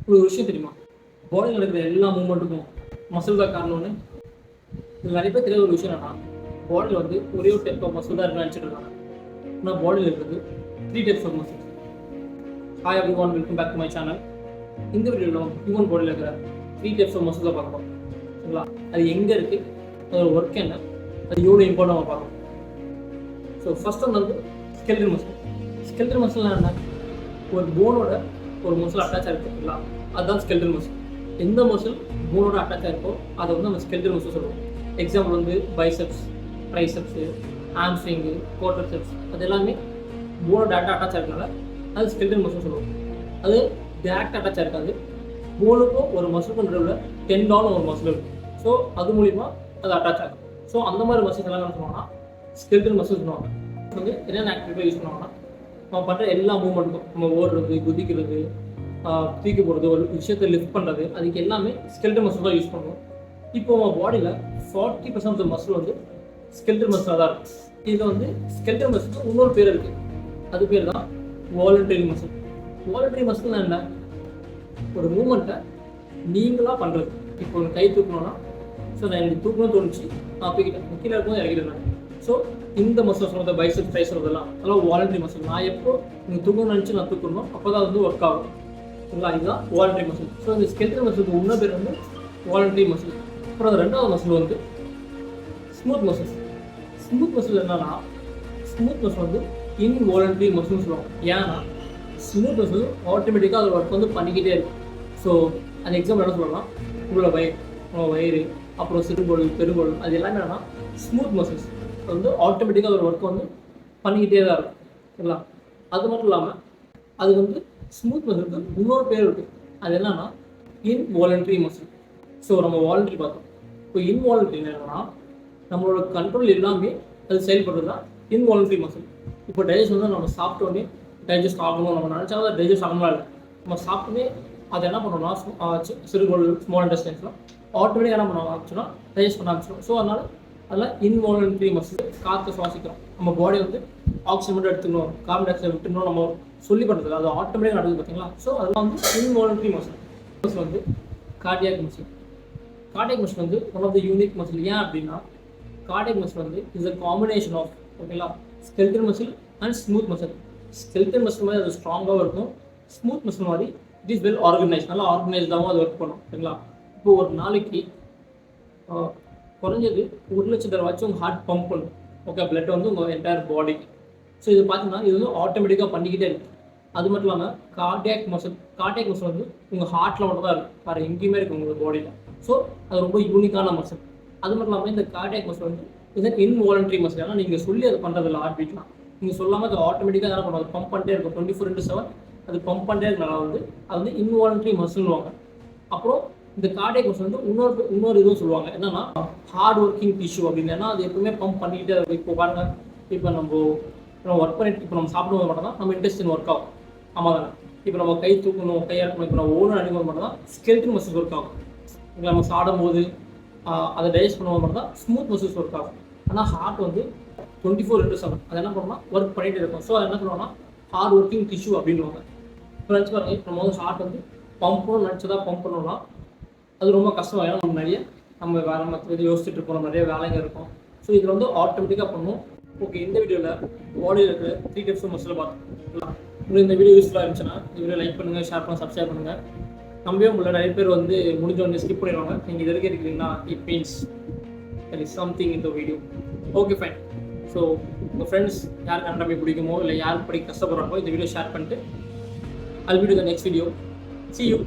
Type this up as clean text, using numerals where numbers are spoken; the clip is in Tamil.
ஒரு விஷயம் தெரியுமா? பாடியில் இருக்கிற எல்லா மூமெண்ட்டுக்கும் மசில் தான் காரணம்னு. இது நிறைய பேர் தெரியாத ஒரு விஷயம் என்னன்னா, பாடியில் வந்து ஒரே ஒரு டைப் ஆஃப் மசில் தான் இருக்குன்னு நினச்சிட்டு இருக்காங்க. ஆனால் பாடியில் இருக்கிறது 3 types of muscles. Hi everyone, welcome back to my channel. இந்த வீடியோவில் ஹியூமன் பாடியில் இருக்கிற 3 டைப்ஸ் ஆஃப் மசில்ஸை பார்க்கலாம். சரிங்களா? அது எங்கே இருக்குது, அதோட ஒர்க் என்ன, அது எவ்வளோ இம்பார்ட்டன் நம்ம பார்க்கலாம். ஸோ ஃபர்ஸ்ட் ஒன்று வந்து ஸ்கெல்டன் மசில். ஸ்கெல்டன் மசில்னா என்ன? ஒரு போனோட ஒரு மசில் அட்டாச் ஆகிருக்குங்களா, அதுதான் ஸ்கெல்டன் மசில். எந்த மசில் போனோட அட்டாச் ஆகிருக்கோ அதை வந்து நம்ம ஸ்கெல்டன் மசில் சொல்லுவோம். எக்ஸாம்பிள் வந்து பைசெப்ஸ், ட்ரைசெப்ஸு, ஹாம்ஸ்ட்ரிங்கு, குவாட்ரிசெப்ஸ், அது எல்லாமே போனோட டேரக்டாக அட்டாச் ஆகிருக்கனால அது ஸ்கெல்டன் மசில் சொல்லுவோம். அது டேரக்டாக அட்டாச் ஆகிருக்காது. போனுக்கும் ஒரு மசிலுக்கும் நடுவில் டெண்டான ஒரு மசில் இருக்கும். ஸோ அது மூலிமா அது அட்டாச் ஆகும். ஸோ அந்த மாதிரி மசில்ஸ் எல்லாம் என்ன சொல்லுவாங்கன்னா ஸ்கெல்டன் மசில் சொல்லுவாங்க. வந்து என்னென்ன ஆக்டிவிட்டி யூஸ் பண்ணுவாங்கன்னா, நம்ம பண்ணுற எல்லா மூவ்மெண்ட்டுக்கும், நம்ம ஓடுறது, குதிக்கிறது, தூக்கி போடுறது, ஒரு விஷயத்தை லிஃப்ட் பண்ணுறது, அதுக்கு எல்லாமே ஸ்கெல்டன் மசில் தான் யூஸ் பண்ணுவோம். இப்போ நம்ம பாடியில் 40% ஆஃப் த மசில் வந்து ஸ்கெல்டன் மசிலாக தான் இருக்கும். இதில் வந்து ஸ்கெல்டன் மசிலுக்கு இன்னொரு பேர் இருக்குது. அது பேர் தான் வாலண்டரி மசில். வாலண்டரி மசில்னா என்ன? ஒரு மூமெண்ட்டை நீங்களாக பண்ணுறது. இப்போ ஒரு கை தூக்கணும்னா, ஸோ நான் எனக்கு தூக்கணும்னு தோணுச்சு, நான் தூக்கிட்டேன், கீழே இருக்கும்போது இறக்கிட்டேன். ஸோ இந்த மசில் சொல்கிறது பைசெப்ஸ், ட்ரைசெப்ஸ் அதெல்லாம் வாலண்டரி மசில். நான் எப்போ நீங்கள் தூக்கணும்னு நினச்சி நான் தூக்கணும், அப்போ தான் வந்து ஒர்க் ஆகும். சரிங்களா? இதுதான் வாலண்டரி மசில். ஸோ இந்த ஸ்கெல்டன் மசிலுக்கு இன்னொரு பேர் வந்து வாலண்டரி மசில். அப்புறம் அது ரெண்டாவது மசில் வந்து ஸ்மூத் மசில். ஸ்மூத் மசில் என்னன்னா, ஸ்மூத் மசில் வந்து இன்வாலண்டரி மசில்னு சொல்லுவாங்க. ஏன்னா ஸ்மூத் மசில் ஆட்டோமேட்டிக்காக அது ஒர்க் வந்து பண்ணிக்கிட்டே இருக்கும். ஸோ அந்த எக்ஸாம்பிள் என்ன சொல்லலாம், உங்களோட வயிறு, அப்புறம் சிறுகுடல், பெருங்குடல், அது எல்லாமே என்னன்னா ஸ்மூத் மசில்ஸ். அது வந்து ஆட்டோமேட்டிக்காக ஒரு ஒர்க் வந்து பண்ணிக்கிட்டே தான் இருக்கும். சரிங்களா? அது மட்டும் இல்லாமல் அது வந்து ஸ்மூத் மசிலுக்கு இன்னொரு பேர் இருக்குது. அது என்னன்னா இன்வாலண்டரி மசில். ஸோ நம்ம வாலண்டரி பார்த்தோம். இப்போ இன்வாலண்டரி என்னன்னா, நம்மளோட கண்ட்ரோல் எல்லாமே அது செயல்படுறது தான் இன்வாலண்டரி மசில். இப்போ டைஜஸ்ட் வந்து நம்ம சாப்பிட்டோன்னே டைஜஸ்ட் ஆகணும், நம்ம நினச்சாலும் அது டைஜஸ்ட் ஆகணும் இல்லை. நம்ம சாப்பிட்டோன்னே அதை என்ன பண்ணோம்னா, சிறுகுடல், ஸ்மால் இன்டெஸ்டைன்ஸ்லாம் ஆட்டோமேட்டிக்காக என்ன பண்ண ஆரம்பிச்சோன்னா டைஜஸ்ட் பண்ண ஆரம்பிச்சிடும். ஸோ அதெல்லாம் இன்வாலண்டரி மசில். காற்று சுவாசிக்கிறோம், நம்ம பாடி வந்து ஆக்சிஜன் மட்டும் எடுத்துக்கணும், கார்பன் டை ஆக்சைடு விட்டுணும் நம்ம சொல்லி பண்ணுறது, அது ஆட்டோமேட்டிக்காக நடக்குது பார்த்தீங்களா? ஸோ அதெல்லாம் வந்து இன்வாலண்டரி மசில். மசில் வந்து கார்டியாக் மசில். கார்டியாக் மசில் வந்து one of the unique muscle. ஏன் அப்படின்னா, கார்டியாக் மசில் வந்து இஸ் அ காம்பினேஷன் ஆஃப், ஓகேங்களா, skeleton muscle and smooth muscle. Skeleton muscle மாதிரி அது ஸ்ட்ராங்காகவும் இருக்கும், ஸ்மூத் மசில் மாதிரி இட் இஸ் வெல் ஆர்கனைஸ், நல்லா ஆர்கனைஸ்டாகவும் அது ஒர்க் பண்ணும். சரிங்களா? இப்போ ஒரு நாளைக்கு குறைஞ்சது 1,00,000 தடவைச்சும் உங்கள் ஹார்ட் பம்ப் பண்ணும். ஓகே, பிளட் வந்து உங்கள் என்டையர் பாடிக்கு. ஸோ இது பார்த்தீங்கன்னா இது வந்து ஆட்டோமேட்டிக்காக பண்ணிக்கிட்டே இருக்கும். அது மட்டும் இல்லாமல் கார்டியாக் மசில் வந்து உங்கள் ஹார்ட்டில் மட்டும் தான் இருக்கும், வேறு எங்கேயுமே இருக்குது உங்கள் பாடியில். ஸோ அது ரொம்ப யூனிக்கான மசில். அது மட்டும் இல்லாமல் இந்த கார்டியாக் மசில் வந்து இது இன்வாலண்டரி மசில். ஏன்னா நீங்கள் சொல்லி அதை பண்ணுறதில்ல, ஹார்ட் பீட்லாம் நீங்கள் சொல்லாமல் அது ஆட்டோமேட்டிக்காக என்ன பண்ணுவோம், அது பம்ப் பண்ணிட்டே இருக்கும் 24/7. அது பம்ப் பண்ணிட்டே இருக்கனால வந்து அது வந்து இன்வாலண்டரி மசில்வாங்க. அப்புறம் இந்த கார்டியாக் மசில் வந்து இன்னொரு இதுவும் சொல்லுவாங்க, என்னன்னா ஹார்ட் ஒர்க்கிங் டிஷ்யூ அப்படின்னு. ஏன்னா அது எப்பவுமே பம்ப் பண்ணிக்கிட்டே இருக்கும். இப்போ பாருங்க, இப்போ நம்ம ஒர்க் பண்ணிட்டு, இப்போ நம்ம சாப்பிடும்போது மட்டும் தான் நம்ம இன்டெஸ்டின் ஒர்க் ஆகும். ஆமாம் தானே? இப்போ நம்ம கை தூக்கணும், கையாக இருக்கணும், இப்போ நம்ம ஓடும் அடிக்கும்போது மட்டும் தான் ஸ்கெல்டன் மசில் ஒர்க் ஆகும். இப்போ நம்ம சாடும்போது அதை டைஜஸ்ட் பண்ணும்போது மட்டும் தான் ஸ்மூத் மசில்ஸ் ஒர்க் ஆகும். ஆனால் ஹார்ட் வந்து 24/7 அது என்ன பண்ணணும்னா ஒர்க் பண்ணிகிட்டே இருக்கும். ஸோ அது என்ன பண்ணுவோம்னா ஹார்ட் ஒர்க்கிங் டிஷ்யூ அப்படின்வாங்க. இப்போ நினச்சி பாருங்க, நம்ம வந்து ஹார்ட் வந்து பம்ப்னு நினச்சதா பம்ப் பண்ணோம்னா அது ரொம்ப கஷ்டம். ஏன்னா நம்ம வேறு மற்ற யோசிச்சுட்டு இருப்போம், நம்ம நிறைய வேலைங்க இருக்கும். ஸோ இதில் வந்து ஆட்டோமேட்டிக்காக பண்ணுவோம். ஓகே, இந்த வீடியோவில் பாடியில் இருக்கிற 3 டைப்ஸ் ஆஃப் மசில் பார்த்தோம். உங்களுக்கு இந்த வீடியோ யூஸ்ஃபுல்லாக இருந்துச்சுன்னா இந்த வீடியோ லைக் பண்ணுங்கள், ஷேர் பண்ணுங்கள், சப்ஸ்கிரைப் பண்ணுங்கள். நம்பவே முடியல, நிறைய பேர் வந்து முடிஞ்ச உடனே ஸ்கிப் பண்ணிடுவாங்க. நீங்கள் இது வரைக்கும் இருக்கிறீங்கன்னா it means there is something in the video. Okay, fine. So உங்கள் ஃப்ரெண்ட்ஸ் யாருக்கு அண்டமே பிடிக்குமோ இல்லை யாருக்கு படிக்க கஷ்டப்படுறாங்களோ இந்த வீடியோ ஷேர் பண்ணிட்டு I'll meet you in the next video. See you.